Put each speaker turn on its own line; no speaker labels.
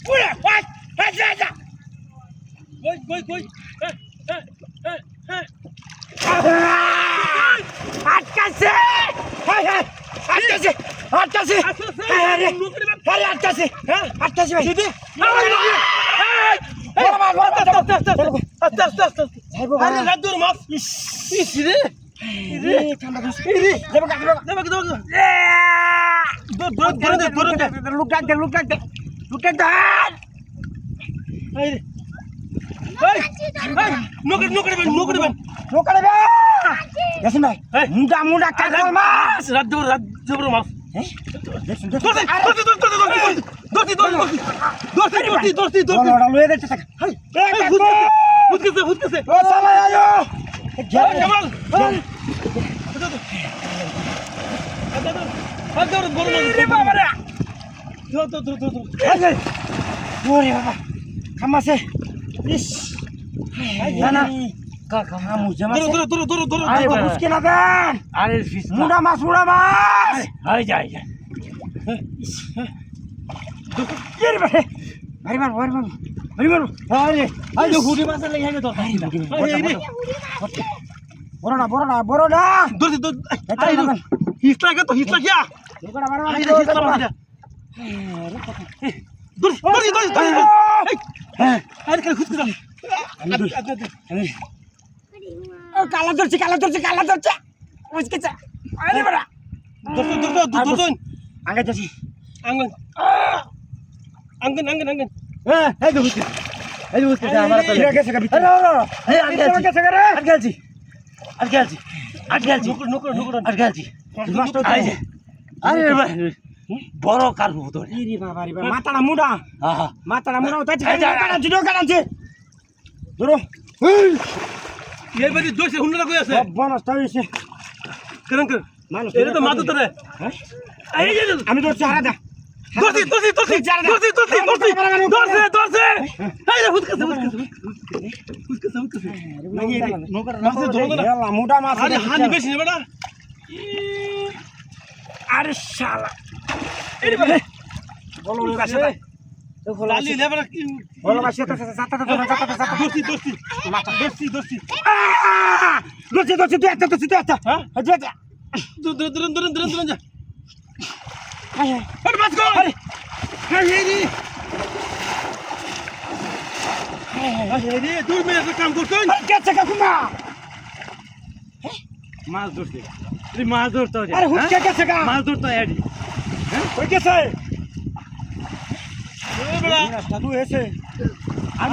পুরে ওই যা যা কই আটকাছে হাই হাই আটকাছে আটকাছে আরে আরে আটকাছে হ্যাঁ আটকাছে ভাই দিদি আস্তে আরে লাদুর মাছ ইস রে রে ঠান্ডা রে দেব লোক ডাক এই নোকড়ে দেখুন ভাই মুন্ডা কাকল মাছ রাত জবর মাছ খামাছে ইস না মুজে মাছ আরে বুঝকে না দেন আরে মুন্ডা মাছ হই যায় এর ভাই ভারি মার আরে আরে হুডি মাছ লাগি হবে তো বড় না দর্দি হিসলা গিয়া এগুলা মারা হ্যাঁ আরে কাল খুঁজতে যান কালা ধরছে বুঝকেছে আরে বড়া দর্শন আগে যাচ্ছি আঙ্গন হ্যাঁ এই বুঝতে আমার তো গেছে কবি এই আটকালছি নোকর আরে ভাই বড় কারবো তো রে বাবা মাথাটা মুড়া তাই কাটাচ্ছে ধরো এই বাড়ি দোষে হুন্ডা কই আছে বনস তাই এসে কেন মানুষ এটা তো মাথা তো রে হ্যাঁ এই যে আমি ধরছি হারা দা ধরছি এই রে হুদকাছে নোকর মাছে ধরো না মুড়া মাছ আরে হানি বেশি নে বেটা আরে শালা এই রে বলো কাছে লালি লেবরা কি বলো কাছে সাতা দোস্তি মাথা দোস্তি দোস্তি তুই একটা হ্যাঁ দূর যা আরে মাছ গো আরে রে দূর মে একটা কাম করছন গেছে কাকুমা মাছ ধরতে তুই মাছ ধরতে আরে হুটকে গেছে কা মাছ ধরতে আইডি হ্যাঁ কই গেছে এ বড়া দাদু এসে আর